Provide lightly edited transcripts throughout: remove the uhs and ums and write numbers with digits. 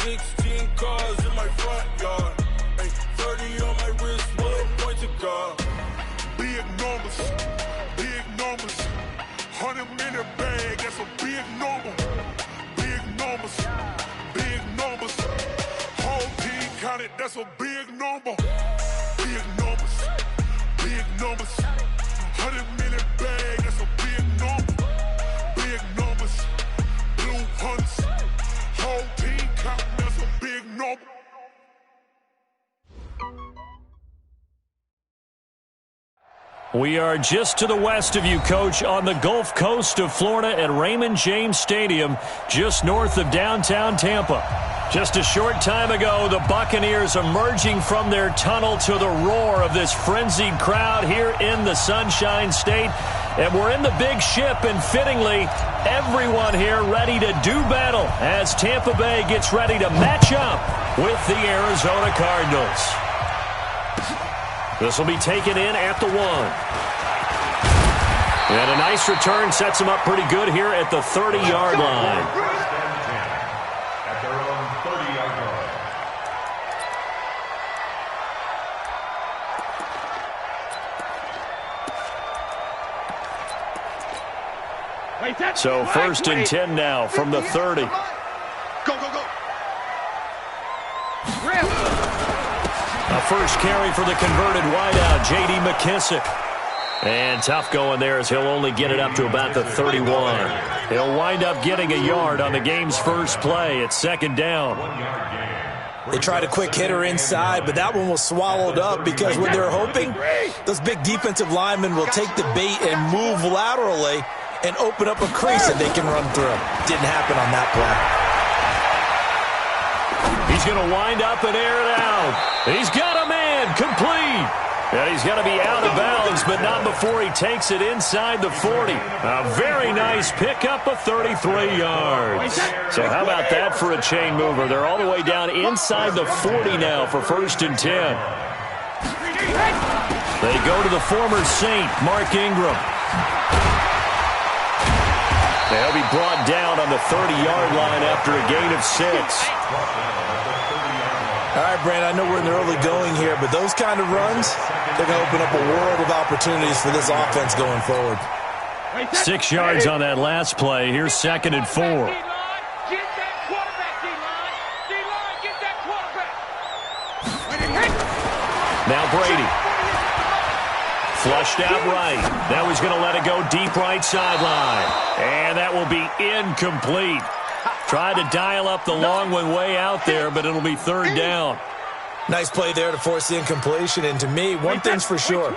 16 cars in my front yard. Ay, 30 on my wrist, one point to God. Big numbers, big numbers. 100-minute bag, that's a big number. Big numbers, big numbers. Whole team counted, that's a big number. Big numbers, big numbers. 100-minute bag, that's a big number. Big numbers, blue hunts. Whole team counting, that's a big number. We are just to the west of you, Coach, on the Gulf Coast of Florida at Raymond James Stadium, just north of downtown Tampa. Just a short time ago, the Buccaneers emerging from their tunnel to the roar of this frenzied crowd here in the Sunshine State. And we're in the big ship, and fittingly, everyone here ready to do battle as Tampa Bay gets ready to match up with the Arizona Cardinals. This will be taken in at the 1. And a nice return sets them up pretty good here at the 30-yard line. At their own 30-yard line. So 1st and 10 now from the 30. Go, go, go. A first carry for the converted wideout, J.D. McKissick. And tough going there as he'll only get it up to about the 31. He'll wind up getting a yard on the game's first play. It's 2nd down. They tried a quick hitter inside, but that one was swallowed up because what they're hoping, those big defensive linemen will take the bait and move laterally and open up a crease that they can run through. Didn't happen on that play. He's going to wind up and air it out. He's got a man, complete. And he's going to be out of bounds, but not before he takes it inside the 40. A very nice pickup of 33 yards. So how about that for a chain mover? They're all the way down inside the 40 now for 1st and 10. They go to the former Saint, Mark Ingram. They'll be brought down on the 30-yard line after a gain of 6. All right, Brand, I know we're in the early going here, but those kind of runs, they're going to open up a world of opportunities for this offense going forward. 6 yards on that last play. Here's 2nd and 4. Now Brady. Flushed out right. Now he's going to let it go deep right sideline. And that will be incomplete. Tried to dial up the long one way out there, but it'll be 3rd down. Nice play there to force the incompletion. And to me, one thing's for sure.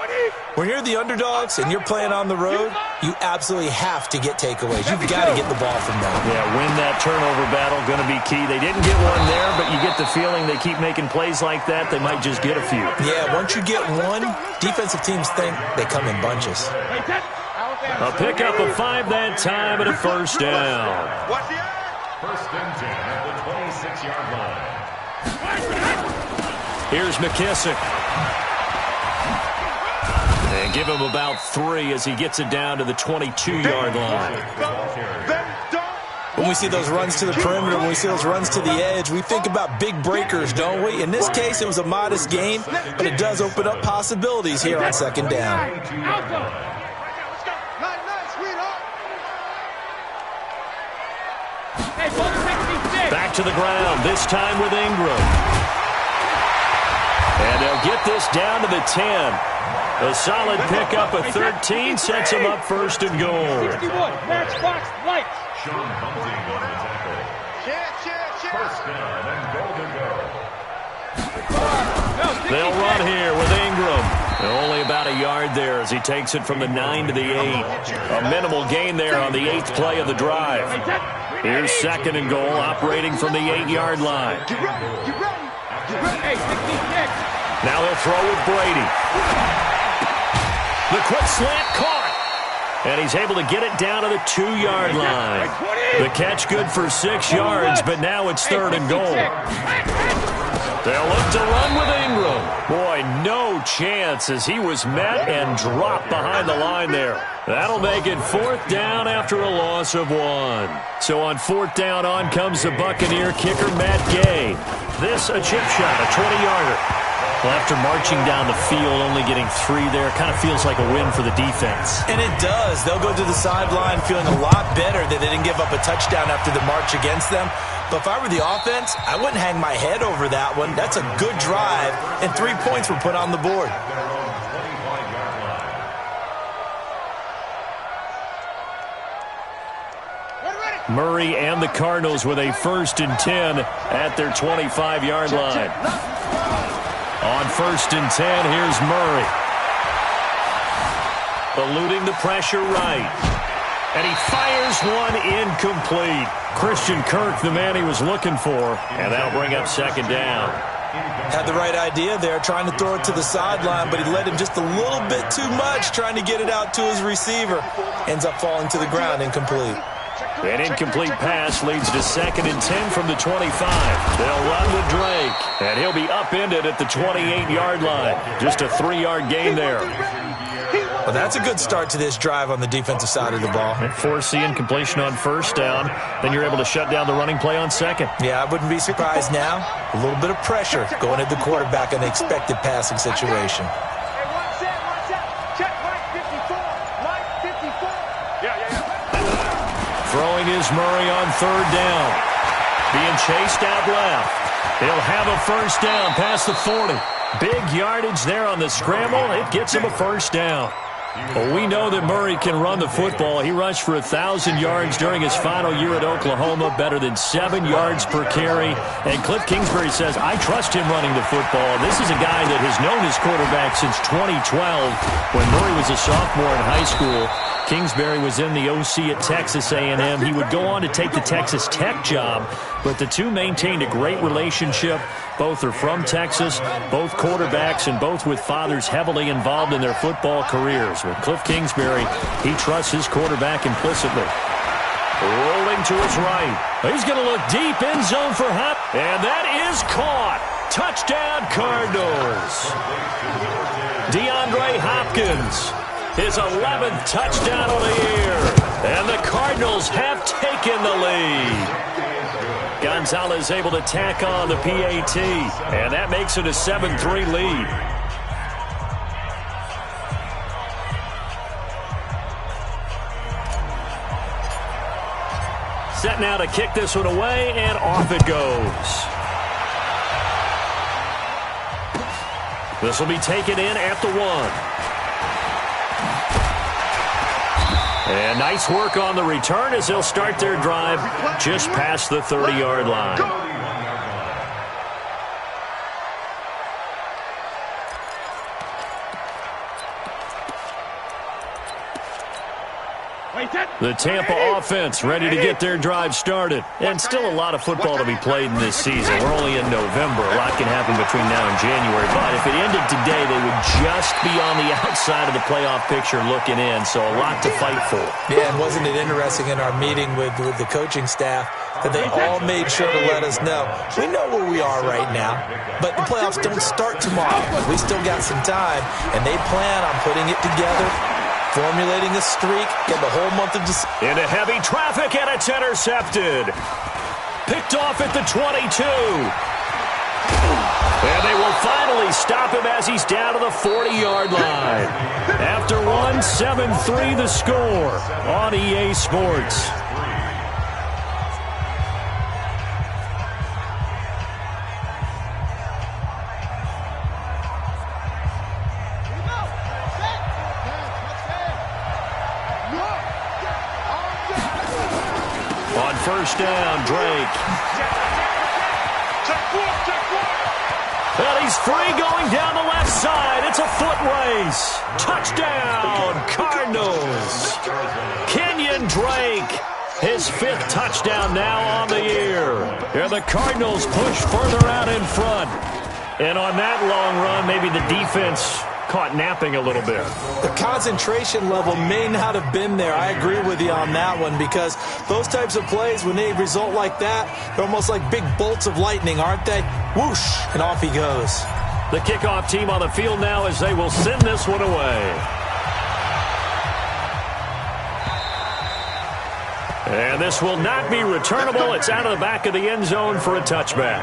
When you're the underdogs and you're playing on the road, you absolutely have to get takeaways. You've got to get the ball from them. Yeah, win that turnover battle, going to be key. They didn't get one there, but you get the feeling they keep making plays like that, they might just get a few. Yeah, once you get one, defensive teams think they come in bunches. A pickup of 5 that time and a 1st down. 1st and 10 at the 26-yard line. Here's McKissick. And give him about 3 as he gets it down to the 22-yard line. When we see those runs to the perimeter, when we see those runs to the edge, we think about big breakers, don't we? In this case, it was a modest gain, but it does open up possibilities here on 2nd down. Back to the ground, this time with Ingram. And they'll get this down to the 10. A solid pickup of 13 sets him up 1st and goal. 61, matchbox lights. Sean Bunting on the tackle. 1st down and goal to go. They'll run here with Ingram. Only about a yard there as he takes it from the 9 to the 8. A minimal gain there on the 8th play of the drive. Here's 2nd and goal, operating from the 8-yard line. Now they'll throw with Brady. The quick slant caught. And he's able to get it down to the 2-yard line. The catch good for 6 yards, but now it's 3rd and goal. They'll look to run with Ingram. Boy, no chance as he was met and dropped behind the line there. That'll make it 4th down after a loss of 1. So on 4th down, on comes the Buccaneer kicker, Matt Gay. This a chip shot, a 20-yarder. Well, after marching down the field, only getting 3 there, kind of feels like a win for the defense. And it does. They'll go to the sideline feeling a lot better that they didn't give up a touchdown after the march against them. But if I were the offense, I wouldn't hang my head over that one. That's a good drive, and 3 points were put on the board. Murray and the Cardinals with a 1st and 10 at their 25-yard line. On 1st and 10, here's Murray. Eluding the pressure right. And he fires one incomplete. Christian Kirk, the man he was looking for, and that'll bring up 2nd down. Had the right idea there, trying to throw it to the sideline, but he led him just a little bit too much, trying to get it out to his receiver. Ends up falling to the ground, incomplete. An incomplete pass leads to 2nd and 10 from the 25. They'll run with Drake, and he'll be upended at the 28-yard line. Just a 3-yard gain there. Well, that's a good start to this drive on the defensive side of the ball. Force the incompletion on 1st down. Then you're able to shut down the running play on 2nd. Yeah, I wouldn't be surprised now. A little bit of pressure going at the quarterback in an expected passing situation. Throwing is Murray on 3rd down. Being chased out left. He'll have a 1st down past the 40. Big yardage there on the scramble. It gets him a 1st down. Well, we know that Murray can run the football. He rushed for 1,000 yards during his final year at Oklahoma, better than 7 yards per carry. And Cliff Kingsbury says, I trust him running the football. This is a guy that has known his quarterback since 2012 when Murray was a sophomore in high school. Kingsbury was in the OC at Texas A&M. He would go on to take the Texas Tech job, but the two maintained a great relationship. Both are from Texas, both quarterbacks, and both with fathers heavily involved in their football careers. With Cliff Kingsbury, he trusts his quarterback implicitly. Rolling to his right. He's going to look deep, end zone for Hop, and that is caught. Touchdown, Cardinals. DeAndre Hopkins. His 11th touchdown of the year. And the Cardinals have taken the lead. Gonzalez able to tack on the PAT. And that makes it a 7-3 lead. Set now to kick this one away, and off it goes. This will be taken in at the 1. And nice work on the return as they'll start their drive just past the 30-yard line. The Tampa offense ready to get their drive started. And still a lot of football to be played in this season. We're only in November. A lot can happen between now and January. But if it ended today, they would just be on the outside of the playoff picture looking in. So a lot to fight for. Yeah, and wasn't it interesting in our meeting with the coaching staff that they all made sure to let us know, we know where we are right now, but the playoffs don't start tomorrow. We still got some time, and they plan on putting it together, formulating a streak, get the whole month of December. Into heavy traffic, and it's intercepted. Picked off at the 22. And they will finally stop him as he's down to the 40-yard line. After 7-3 the score on EA Sports. First down, Drake. And he's free going down the left side. It's a foot race. Touchdown, Cardinals. Kenyon Drake, his 5th touchdown now on the year. And the Cardinals push further out in front. And on that long run, maybe the defense caught napping a little bit. The concentration level may not have been there. I agree with you on that one, because those types of plays, when they result like that, they're almost like big bolts of lightning, aren't they? Whoosh, and off he goes. The kickoff team on the field now as they will send this one away. And this will not be returnable. It's out of the back of the end zone for a touchback.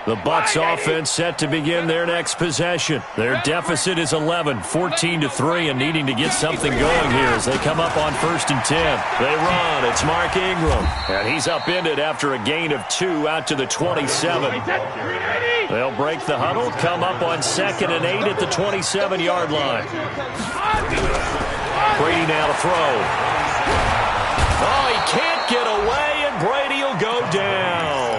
The Bucs offense set to begin their next possession. Their deficit is 11, 14-3, and needing to get something going here as they come up on 1st and 10. They run. It's Mark Ingram, and he's upended after a gain of 2 out to the 27. They'll break the huddle, come up on 2nd and 8 at the 27-yard line. Brady now to throw. Oh, he can't get away, and Brady will go down.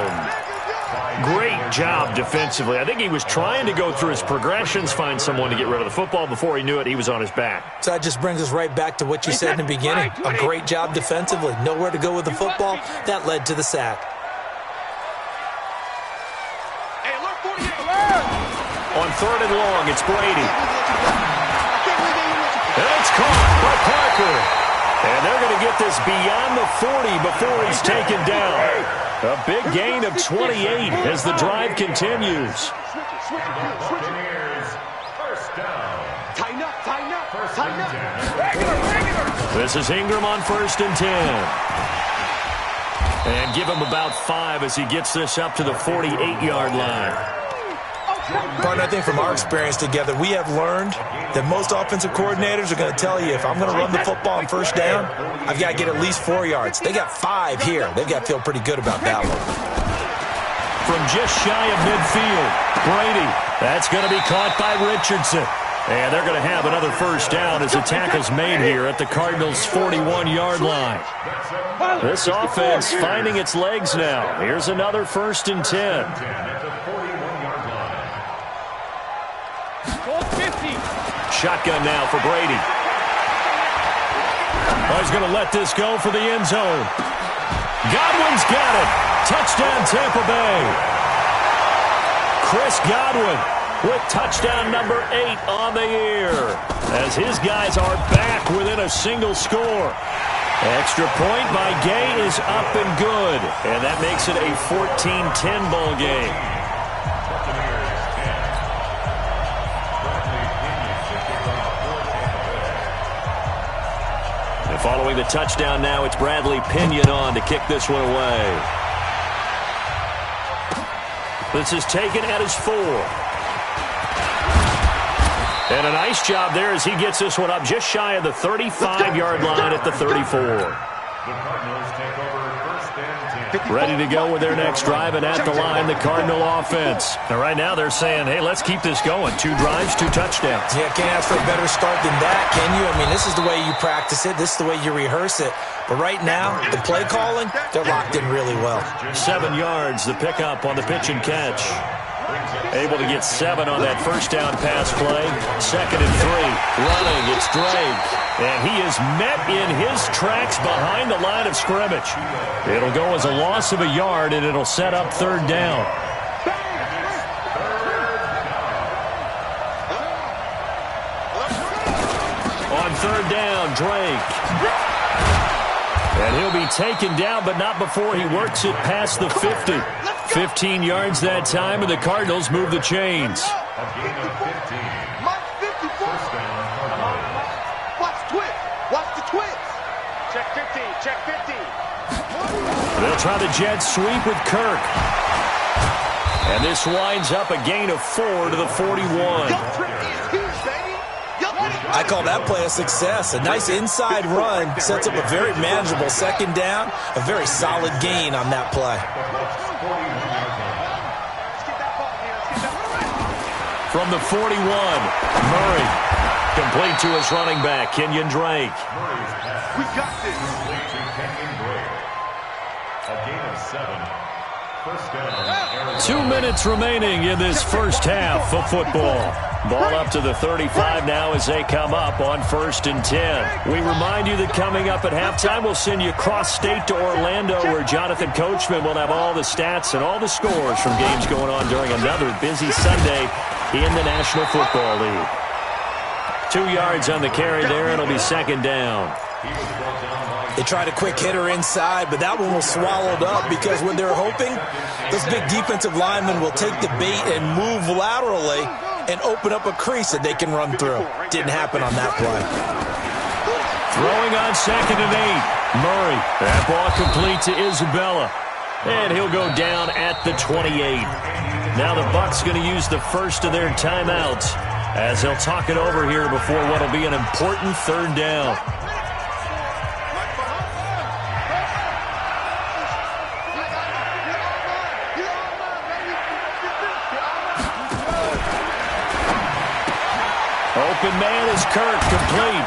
Great job defensively. I think he was trying to go through his progressions, find someone to get rid of the football. Before he knew it, he was on his back. So that just brings us right back to what you said in the beginning. A great job defensively. Nowhere to go with the football. That led to the sack. On 3rd and long, it's Brady. And it's caught by Parker. And they're going to get this beyond the 40 before he's taken down. A big gain of 28 as the drive continues. This is Ingram on 1st and 10. And give him about 5 as he gets this up to the 48-yard line. Partner, I think from our experience together, we have learned that most offensive coordinators are going to tell you, if I'm going to run the football on 1st down, I've got to get at least 4 yards. They got 5 here. They've got to feel pretty good about that one. From just shy of midfield, Brady. That's going to be caught by Richardson. And they're going to have another 1st down as the tackle's made here at the Cardinals' 41-yard line. This offense finding its legs now. Here's another 1st and 10. Shotgun now for Brady. Oh, he's going to let this go for the end zone. Godwin's got it. Touchdown, Tampa Bay. Chris Godwin with touchdown number 8 on the year as his guys are back within a single score. Extra point by Gay is up and good, and that makes it a 14-10 ball game. And following the touchdown now, it's Bradley Pinion on to kick this one away. This is taken at his 4. And a nice job there as he gets this one up just shy of the 35-yard line at the 34. Ready to go with their next drive, and at the line, the Cardinal offense. And right now they're saying, hey, let's keep this going. 2 drives, 2 touchdowns. Yeah, can't ask for a better start than that, can you? I mean, this is the way you practice it. This is the way you rehearse it. But right now, the play calling, they're locked in really well. 7 yards, the pickup on the pitch and catch. Able to get 7 on that 1st down pass play. 2nd and 3. Running, it's Drake. And he is met in his tracks behind the line of scrimmage. It'll go as a loss of a yard, and it'll set up 3rd down. On 3rd down, Drake. And he'll be taken down, but not before he works it past the 50. 15 yards that time, and the Cardinals move the chains. Check 50. They'll try the jet sweep with Kirk. And this winds up a gain of 4 to the 41. I call that play a success. A nice inside run sets up a very manageable 2nd down. A very solid gain on that play. From the 41, Murray. Complete to his running back, Kenyon Drake. We got this. A gain of 7. 1st down. 2 minutes remaining in this 1st half of football. Ball up to the 35 now as they come up on 1st and 10. We remind you that coming up at halftime, we'll send you cross-state to Orlando, where Jonathan Coachman will have all the stats and all the scores from games going on during another busy Sunday in the National Football League. 2 yards on the carry there, and it'll be 2nd down. They tried a quick hitter inside, but that one was swallowed up because when they're hoping, those big defensive linemen will take the bait and move laterally and open up a crease that they can run through. Didn't happen on that play. Throwing on 2nd and 8. Murray. That ball complete to Isabella. And he'll go down at the 28. Now the Bucs going to use the first of their timeouts as they'll talk it over here before what will be an important 3rd down. Open man is Kirk, complete.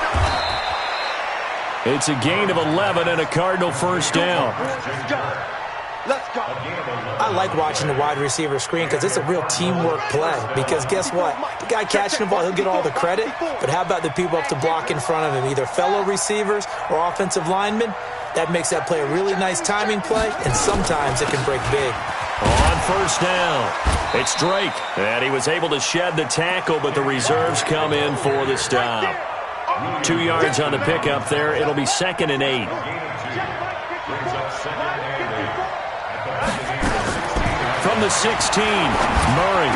It's a gain of 11 and a Cardinal 1st down. Let's go. I like watching the wide receiver screen because it's a real teamwork play. Because guess what? The guy catching the ball, he'll get all the credit. But how about the people up to block in front of him, either fellow receivers or offensive linemen? That makes that play a really nice timing play, and sometimes it can break big. On 1st down, it's Drake. And he was able to shed the tackle, but the reserves come in for the stop. 2 yards on the pickup there. It'll be 2nd and 8. From the 16, Murray.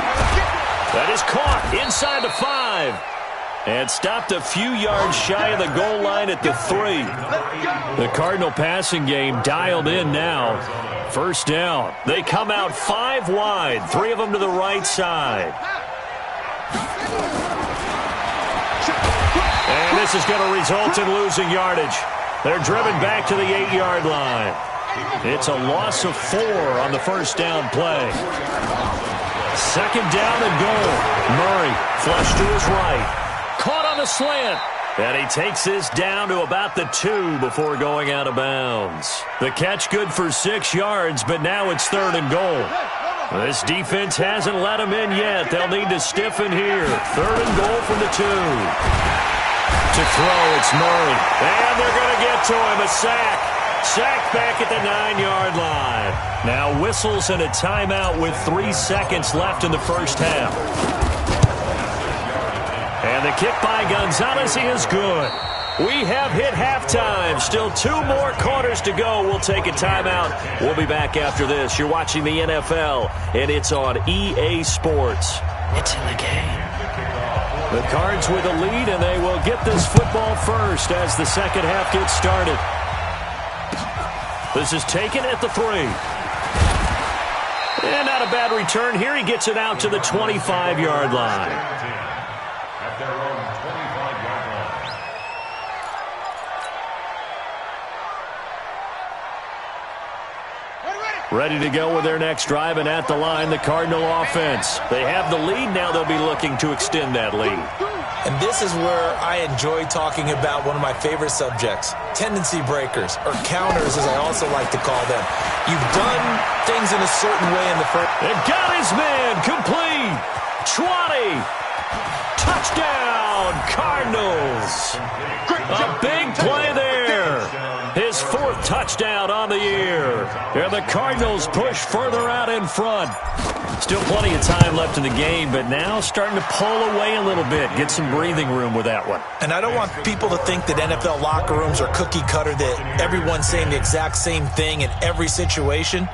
That is caught inside the 5. And stopped a few yards shy of the goal line at the 3. The Cardinal passing game dialed in now. 1st down. They come out 5 wide. 3 of them to the right side. And this is going to result in losing yardage. They're driven back to the 8-yard line. It's a loss of 4 on the 1st down play. 2nd down and goal. Murray flush to his right. Caught on the slant. And he takes this down to about the 2 before going out of bounds. The catch good for 6 yards, but now it's 3rd and goal. This defense hasn't let him in yet. They'll need to stiffen here. 3rd and goal from the 2. To throw, it's Murray. And they're going to get to him. A sack. Sack back at the 9-yard line. Now whistles and a timeout with 3 seconds left in the 1st half. And the kick by Gonzalez is good. We have hit halftime. Still 2 more quarters to go. We'll take a timeout. We'll be back after this. You're watching the NFL, and it's on EA Sports. It's in the game. The Cards with a lead, and they will get this football first as the 2nd half gets started. This is taken at the 3. And not a bad return here. He gets it out to the 25-yard line. At their own 25-yard line. Ready to go with their next drive, and at the line, the Cardinal offense. They have the lead. Now they'll be looking to extend that lead. And this is where I enjoy talking about one of my favorite subjects, tendency breakers, or counters as I also like to call them. You've done things in a certain way in the first. And got his man, complete. 20. Touchdown, Cardinals. A big play there. His 4th touchdown on the year. And the Cardinals push further out in front. Still plenty of time left in the game, but now starting to pull away a little bit. Get some breathing room with that one. And I don't want people to think that NFL locker rooms are cookie cutter, that everyone's saying the exact same thing in every situation.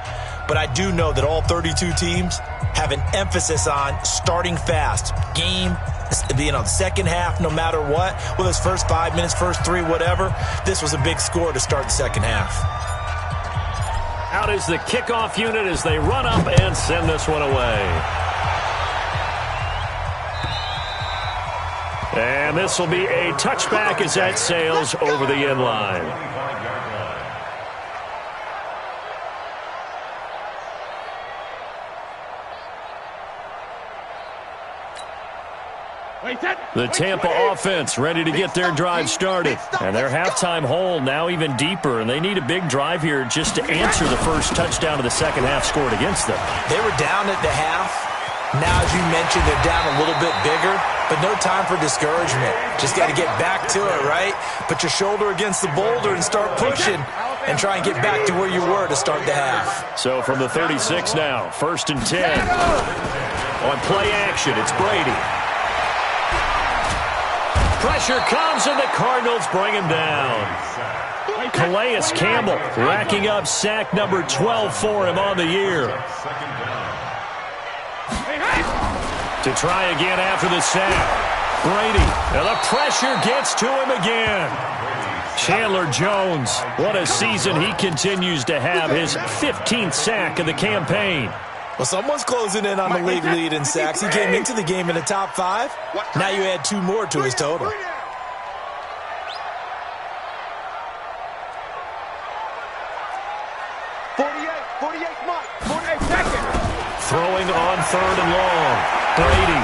But I do know that all 32 teams have an emphasis on starting fast. Game, the second half, no matter what. Whether it's first 5 minutes, first 3, whatever. This was a big score to start the second half. Out is the kickoff unit as they run up and send this one away. And this will be a touchback as that sails over the end line. The Tampa offense ready to get their drive started. And their halftime hole now even deeper, and they need a big drive here just to answer the first touchdown of the second half scored against them. They were down at the half. Now, as you mentioned, they're down a little bit bigger. but no time for discouragement. Just got to get back to it, right? Put your shoulder against the boulder and start pushing and try and get back to where you were to start the half. So from the 36 now, 1st and 10. On play action, it's Brady. Pressure comes, and the Cardinals bring him down. Calais Campbell racking up sack number 12 for him on the year. To try again after the sack. Brady, and the pressure gets to him again. Chandler Jones, what a season he continues to have, his 15th sack of the campaign. Well, someone's closing in on the league lead in sacks. He came into the game in the top 5. Now you add 2 more to his total. 48 seconds. Throwing on 3rd and long. Brady.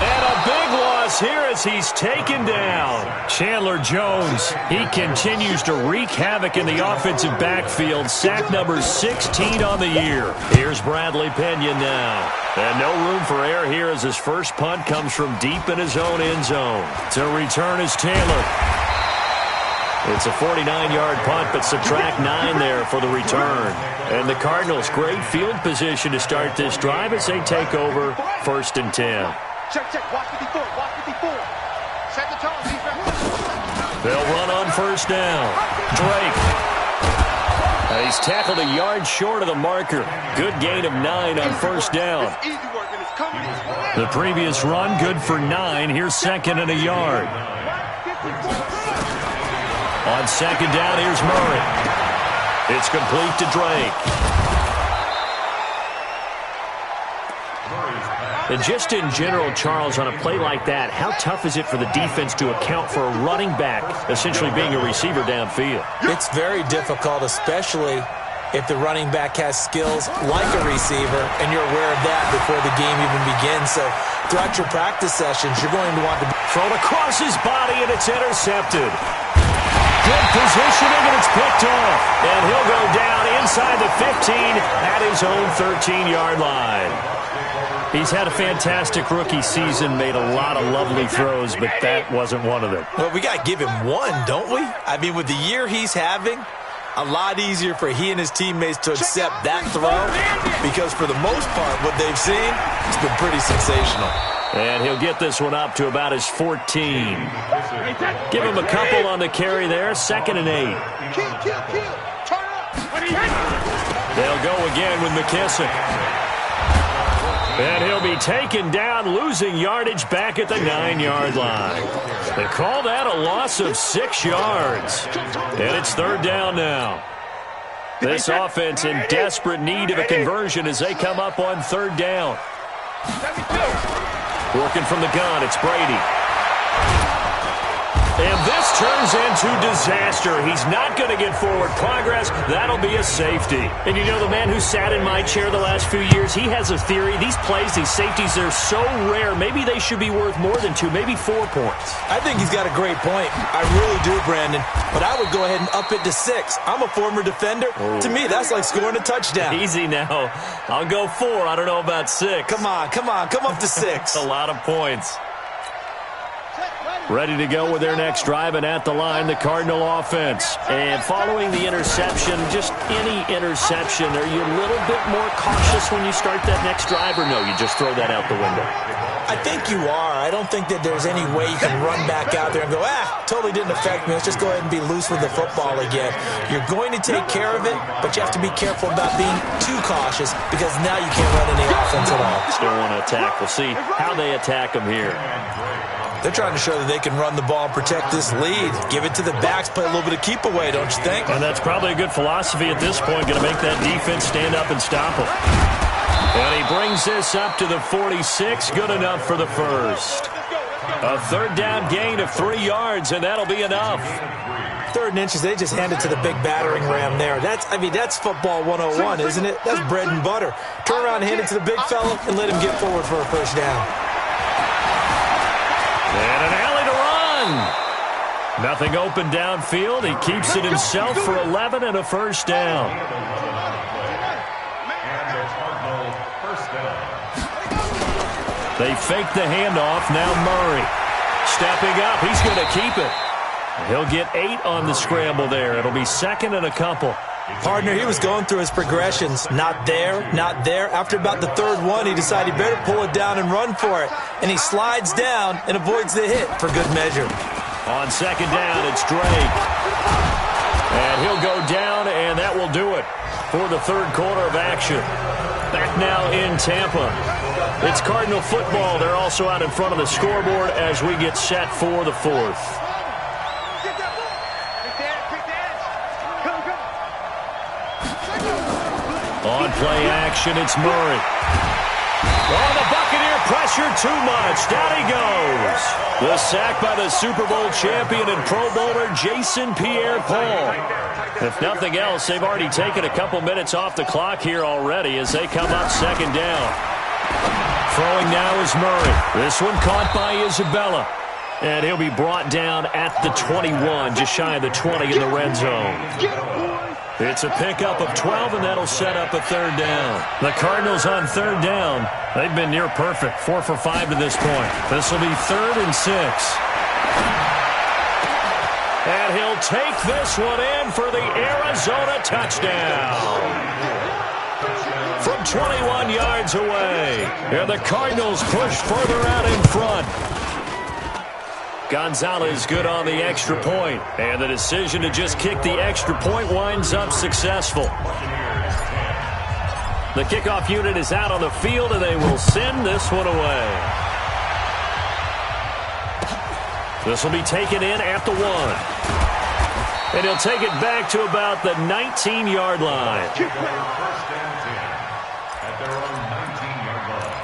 And a big loss here as he's taken down. Chandler Jones, he continues to wreak havoc in the offensive backfield. Sack number 16 on the year. Here's Bradley Pena now. And no room for error here as his first punt comes from deep in his own end zone. To return is Taylor. It's a 49-yard punt, but subtract 9 there for the return. And the Cardinals, great field position to start this drive as they take over 1st and 10. Check. Watch 54. Set the tone, defense. They'll run on 1st down. Drake. He's tackled a yard short of the marker. Good gain of 9 on 1st down. It's easy work, and it's coming. The previous run, good for 9. Here's 2nd and a yard. On 2nd down, here's Murray. It's complete to Drake. And just in general, Charles, on a play like that, how tough is it for the defense to account for a running back essentially being a receiver downfield? It's very difficult, especially if the running back has skills like a receiver, and you're aware of that before the game even begins. So throughout your practice sessions, you're going to want to thrown across his body, and it's intercepted. Good positioning, and it's picked off. And he'll go down inside the 15 at his own 13-yard line. He's had a fantastic rookie season, made a lot of lovely throws, but that wasn't one of them. Well, we got to give him one, don't we? I mean, with the year he's having, a lot easier for he and his teammates to accept that throw, because for the most part, what they've seen, it's been pretty sensational. And he'll get this one up to about his 14. Give him a couple on the carry there, 2nd and 8. They'll go again with McKissick. And he'll be taken down, losing yardage back at the 9-yard line. They call that a loss of 6 yards. And it's 3rd down now. This offense in desperate need of a conversion as they come up on 3rd down. Working from the gun, it's Brady. And this turns into disaster. He's not going to get forward progress. That'll be a safety. And you know, the man who sat in my chair the last few years, he has a theory. These plays, these safeties, they're so rare. Maybe they should be worth more than 2, maybe 4 points. I think he's got a great point. I really do, Brandon. But I would go ahead and up it to 6. I'm a former defender. Oh. To me, that's like scoring a touchdown. Easy now. I'll go 4. I don't know about 6. Come on. Come up to 6. A lot of points. Ready to go with their next drive, and at the line, the Cardinal offense. And following the interception, just any interception, are you a little bit more cautious when you start that next drive, or no, you just throw that out the window? I think you are. I don't think that there's any way you can run back out there and go, totally didn't affect me. Let's just go ahead and be loose with the football again. You're going to take care of it, but you have to be careful about being too cautious, because now you can't run any offense at all. Still want to attack. We'll see how they attack them here. They're trying to show that they can run the ball and protect this lead. Give it to the backs, play a little bit of keep away, don't you think? And that's probably a good philosophy at this point, going to make that defense stand up and stop them. And he brings this up to the 46, good enough for the first. A 3rd down gain of 3 yards, and that'll be enough. 3rd and inches, they just hand it to the big battering ram there. That's football 101, isn't it? That's bread and butter. Turn around and hand it to the big fella and let him get forward for a first down. And an alley to run. Nothing open downfield. He keeps it himself for 11 and a first down. They fake the handoff. Now Murray stepping up. He's going to keep it. He'll get 8 on the scramble there. It'll be second and a couple. Partner, he was going through his progressions. Not there, not there. After about the third one, he decided he better pull it down and run for it. And he slides down and avoids the hit for good measure. On second down, it's Drake. And he'll go down, and that will do it for the third quarter of action. Back now in Tampa. It's Cardinal football. They're also out in front of the scoreboard as we get set for the fourth. On play action, it's Murray. Oh, the Buccaneer pressure too much. Down he goes. The sack by the Super Bowl champion and Pro Bowler Jason Pierre-Paul. If nothing else, they've already taken a couple minutes off the clock here already as they come up second down. Throwing now is Murray. This one caught by Isabella. And he'll be brought down at the 21, just shy of the 20 in the red zone. It's a pickup of 12, and that'll set up a third down. The Cardinals on third down. They've been near perfect, 4 for 5 to this point. This will be 3rd and 6. And he'll take this one in for the Arizona touchdown. From 21 yards away. And the Cardinals push further out in front. Gonzalez good on the extra point. And the decision to just kick the extra point winds up successful. The kickoff unit is out on the field, and they will send this one away. This will be taken in at the 1. And he'll take it back to about the 19-yard line. First and 10 at their own 19-yard line.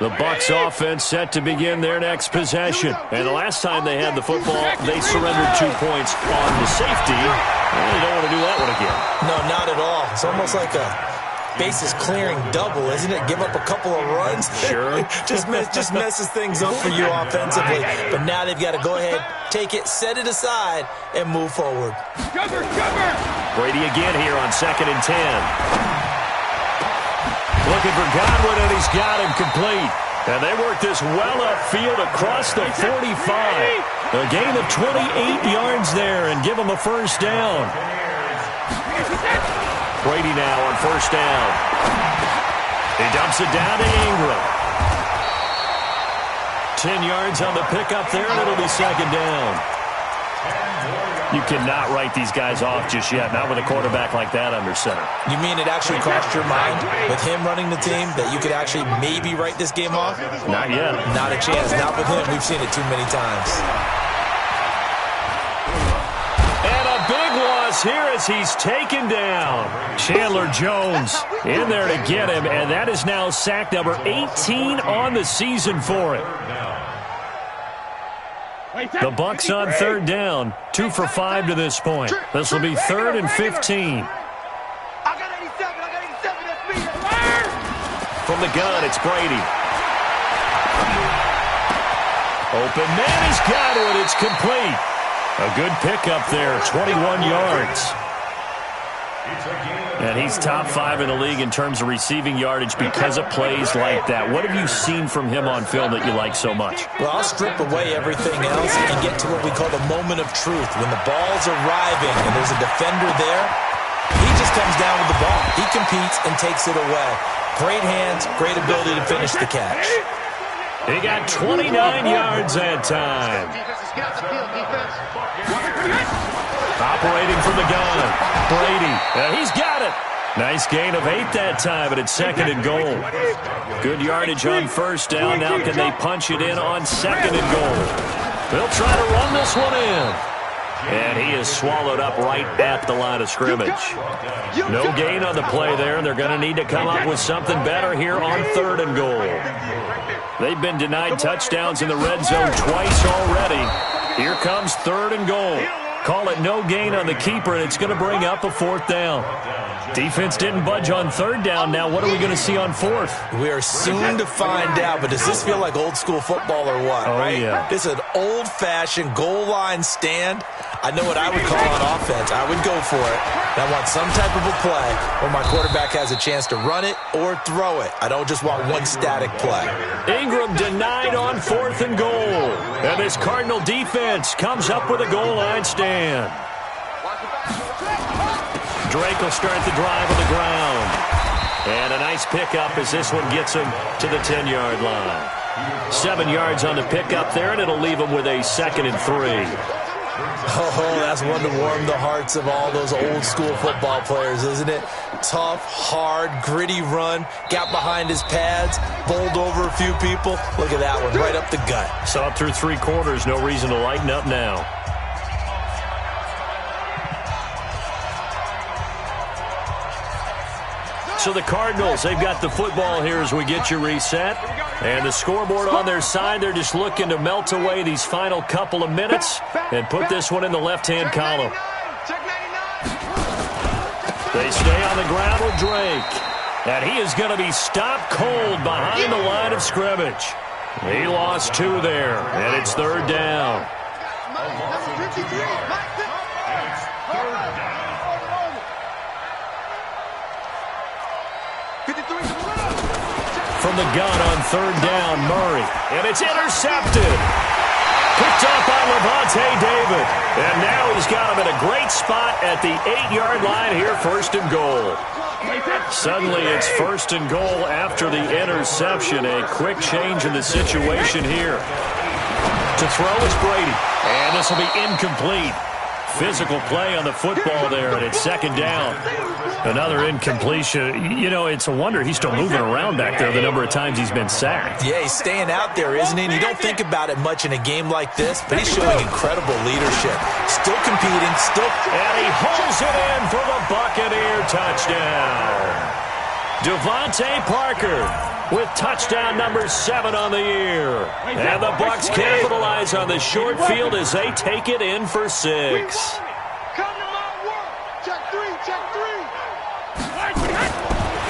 The Bucs offense set to begin their next possession. And the last time they had the football, they surrendered 2 points on the safety. And they don't want to do that one again. No, not at all. It's almost like a bases clearing double, isn't it? Give up a couple of runs. Sure. just messes things up for you offensively. But now they've got to go ahead, take it, set it aside, and move forward. Brady again here on 2nd and 10. Looking for Godwin, and he's got him complete. And they work this well upfield across the 45. A gain of 28 yards there and give him a first down. Brady now on first down. He dumps it down to Ingram. 10 yards on the pickup there, and it'll be second down. You cannot write these guys off just yet, not with a quarterback like that under center. You mean it actually crossed your mind with him running the team that you could actually maybe write this game off? Not yet. Not a chance. Not with him. We've seen it too many times. And a big loss here as he's taken down. Chandler Jones in there to get him, and that is now sack number 18 on the season for it. The Bucs on third down, 2 for 5 to this point. This will be 3rd and 15. From the gun, it's Brady. Open man, he's got it. It's complete. A good pickup there, 21 yards. And he's top 5 in the league in terms of receiving yardage because of plays like that. What have you seen from him on film that you like so much? Well, I'll strip away everything else and get to what we call the moment of truth. When the ball's arriving and there's a defender there, he just comes down with the ball. He competes and takes it away. Great hands, great ability to finish the catch. He got 29 yards that time. Operating from the gun, Brady. He's got it. Nice gain of 8 that time, but it's 2nd and goal. Good yardage on first down. Now can they punch it in on 2nd and goal? They'll try to run this one in. And he is swallowed up right at the line of scrimmage. No gain on the play there. They're going to need to come up with something better here on 3rd and goal. They've been denied touchdowns in the red zone twice already. Here comes 3rd and goal. Call it no gain on the keeper, and it's going to bring up a 4th down. Defense didn't budge on 3rd down. Now what are we going to see on 4th? We are soon to find out, but does this feel like old school football or what? Oh, right? Yeah. This is an old-fashioned goal line stand. I know what I would call on offense. I would go for it. I want some type of a play where my quarterback has a chance to run it or throw it. I don't just want one static play. Ingram denied on 4th and goal. And this Cardinal defense comes up with a goal line stand. Drake will start the drive on the ground. And a nice pickup as this one gets him to the 10-yard line. 7 yards on the pickup there, and it'll leave him with a 2nd and 3. Oh, that's one to warm the hearts of all those old-school football players, isn't it? Tough, hard, gritty run, got behind his pads, bowled over a few people. Look at that one, right up the gut. So up through 3 quarters, no reason to lighten up now. So the Cardinals, they've got the football here as we get you reset. And the scoreboard on their side, they're just looking to melt away these final couple of minutes and put this one in the left-hand column. They stay on the ground with Drake. And he is going to be stopped cold behind the line of scrimmage. He lost 2 there, and it's 3rd down. From the gun on 3rd down, Murray. And it's intercepted. Picked up by Levante David. And now he's got him in a great spot at the 8-yard line here, 1st and goal. Suddenly it's 1st and goal after the interception. A quick change in the situation here. To throw is Brady. And this will be incomplete. Physical play on the football there, and it's 2nd down. Another incompletion. You know, it's a wonder he's still moving around back there the number of times he's been sacked. Yeah, he's staying out there, isn't he? And you don't think about it much in a game like this, but he's showing incredible leadership. Still competing, still... And he holds it in for the Buccaneer touchdown. Devontae Parker with touchdown number 7 on the year. And the Bucs capitalize on the short field as they take it in for 6.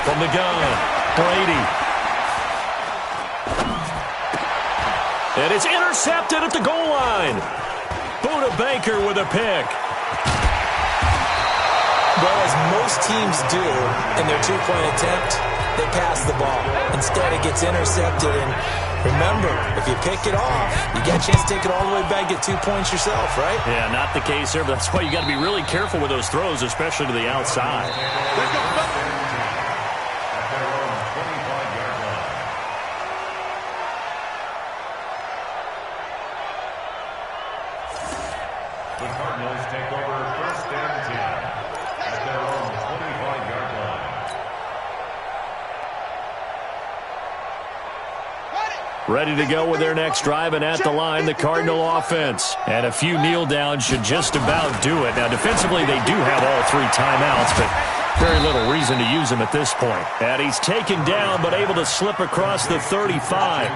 From the gun, Brady. And it's intercepted at the goal line. Buda Baker with a pick. Well, as most teams do in their 2-point attempt, they pass the ball. Instead, it gets intercepted. And remember, if you pick it off, you get a chance to take it all the way back, get 2 points yourself, right? Yeah, not the case here, but that's why you got to be really careful with those throws, especially to the outside. The Cardinals take over 1st and 10 at their own 25-yard line. Ready to go with their next drive, and at the line, the Cardinal offense. And a few kneel downs should just about do it. Now, defensively, they do have all 3 timeouts, but very little reason to use them at this point. And he's taken down, but able to slip across the 35.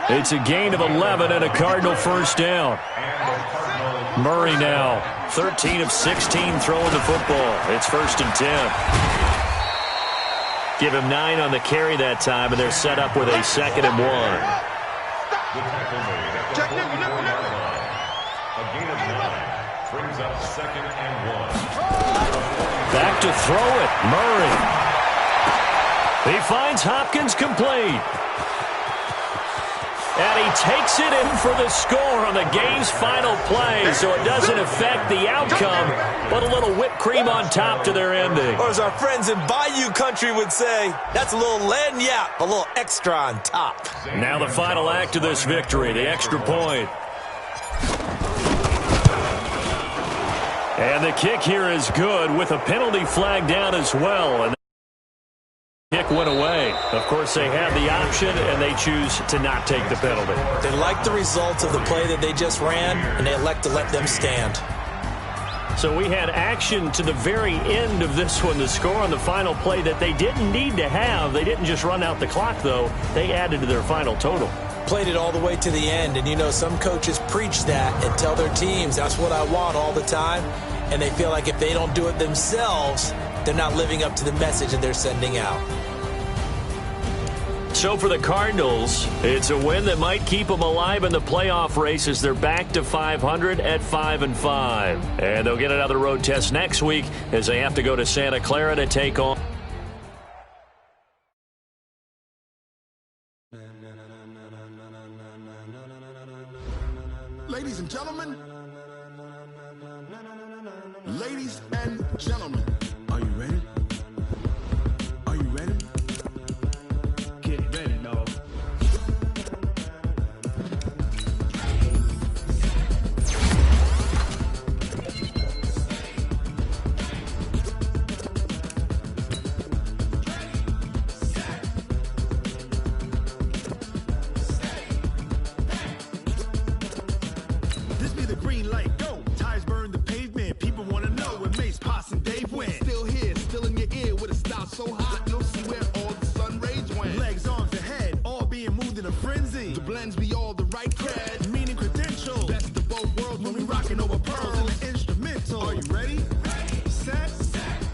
It's a gain of 11 and a Cardinal 1st down. Murray now, 13 of 16 throwing the football. It's 1st and 10. Give him 9 on the carry that time, and they're set up with a 2nd and 1. The tackle made at the 44-yard line. A gain of 9 brings up 2nd and 1. Back to throw it, Murray. He finds Hopkins complete. And he takes it in for the score on the game's final play, so it doesn't affect the outcome, but a little whipped cream on top to their ending. Or as our friends in Bayou Country would say, that's a little lagniappe, a little extra on top. Now the final act of this victory, the extra point. And the kick here is good with a penalty flag down as well. And kick went away. Of course, they have the option, and they choose to not take the penalty. They like the results of the play that they just ran, and they elect to let them stand. So we had action to the very end of this one, the score on the final play that they didn't need to have. They didn't just run out the clock, though. They added to their final total. Played it all the way to the end, and you know some coaches preach that and tell their teams, that's what I want all the time, and they feel like if they don't do it themselves, they're not living up to the message that they're sending out. So for the Cardinals, it's a win that might keep them alive in the playoff race as they're back to 500 at 5-5. And they'll get another road test next week as they have to go to Santa Clara to take on. Ladies and gentlemen, ladies and gentlemen, are you ready? Are you ready? Get ready, dog. This be the green light, go. Tires burn the pavement. People wanna know when Mace, Pops, and Dave went. Still here, still in your ear with a style so hot, you'll see where all the sun rays went. Legs, arms, and head, all being moved in a frenzy. The blends be all the right cred, meaning credentials. Best of both worlds when we rockin' over pearls in the instrumental. Are you ready? Set,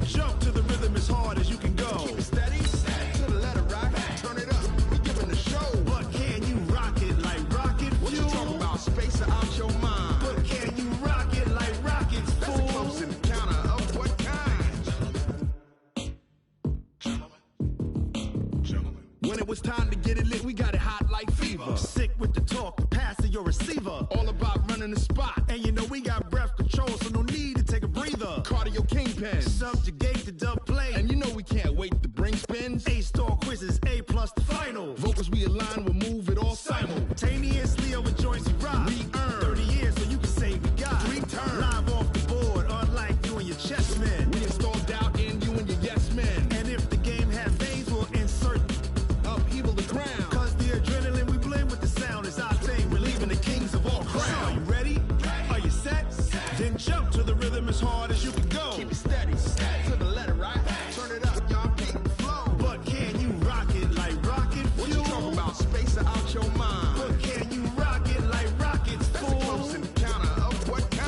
jump to the rhythm as hard as you can go. Keep it steady, to the letter rock, turn it up, we giving the show. But can you rock it like rocket fuel? What you talking about, space out your mind? But can you rock it like rockets, fool? That's a close encounter of what kind? Gentlemen. When it was time to get it lit, we got it hot like fever. Sick with the talk, passing your receiver. All about running the spot. And you know we got breath control, so no need to take a breather. Cardio kingpin, subjugate the dub play. And you know we can't wait to bring spins. A-star quizzes, A+ the final. Vocals we align, we'll move it all simultaneously over joints we rock. We earn 30 years, so you can say we got 3 turns. Live off the board, unlike you and your chess men. We install doubt in you and your yes men. And if the game has veins, we'll insert upheaval the crown. Cause the adrenaline we blend with the sound is our thing. We're leaving the kings of all crowns. Are you ready? Are you set? Then jump to the rhythm as hard as you can go. Keep it steady, to the letter right. Turn it up, y'all beat the flow. But can you rock it like rocket fuel? What you talking about, space out your mind? But can you rock it like rockets, fool? That's a close encounter of what kind?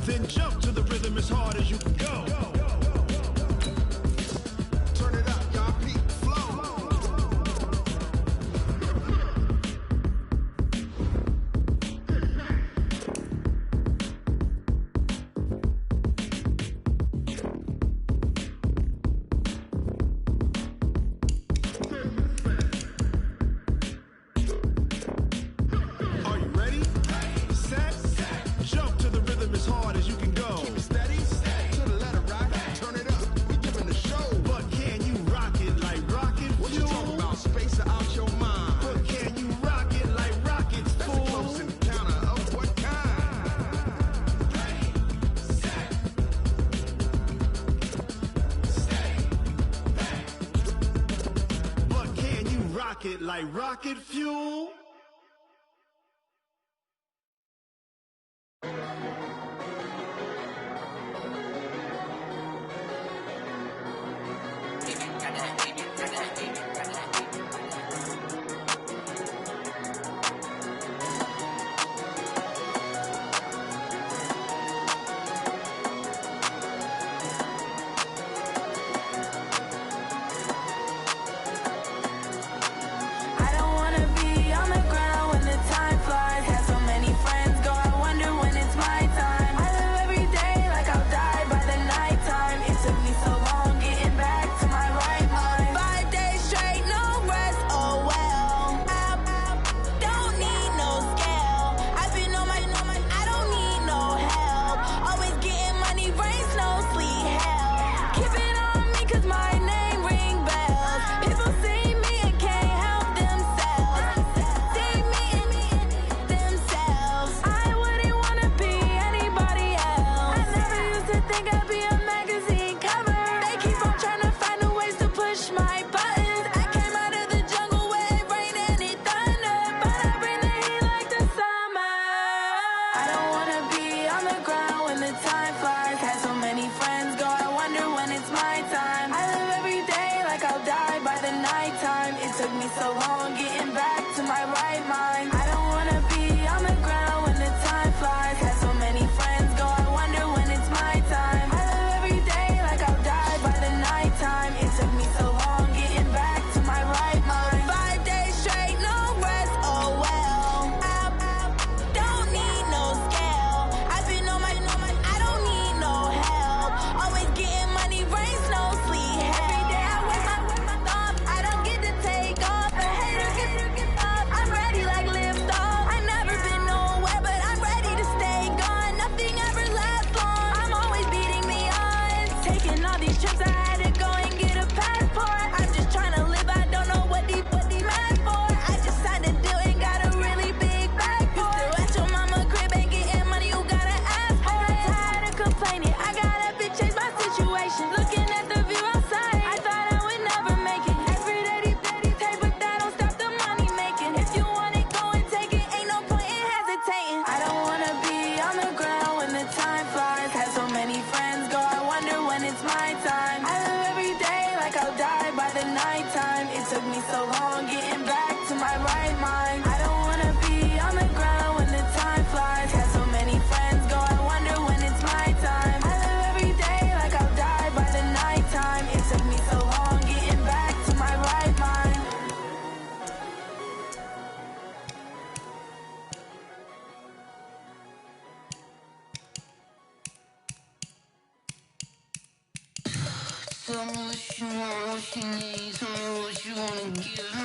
Then jump to the rhythm as hard as you can go. Turn it up, y'all beat the flow. Are you ready? Set, jump to the rhythm as hard as you can go. Keep it steady, to the letter right. Turn it up, we giving the show. But can you rock it like rocket fuel? What you talking about, space out your mind? But can you rock it like rockets, fool? That's a close encounter of what kind? But can you rock it like rocket fuel? I don't wanna be your took me so long getting back to my right mind. 5 days straight, no rest, oh well. I don't need no scale. I've been on my, I don't need no help. Always getting money, rain, snow, sleet, every day I wear my thumb. I don't get to take off. A hater get up. I'm ready like lift off. I never been nowhere, but I'm ready to stay gone. Nothing ever lasts long. I'm always beating the odds. Taking all these trips, I had to go and get a passport. I'm just trying to live, I don't know what the mad for. I just signed a deal and got a really big bag for it. Still at your mama crib and getting money, you gotta ask for it. Tired of complaining, I got up and changed my situation. Looking at the view outside, I thought I would never make it. Every day they take, but that don't stop the money making. If you want it, go and take it, ain't no point in hesitating. I don't wanna be on the ground when the time flies. Had so many friends go, I wonder when it's my time. I live every day like I'll die by the nighttime. It took me so long getting back to my right mind. I don't wanna be on the ground when the time flies. Had so many friends go, I wonder when it's my time. I live every day like I'll die by the nighttime. It took me so long getting back to my right mind. Tell me what you want, what you need. Tell me what you wanna give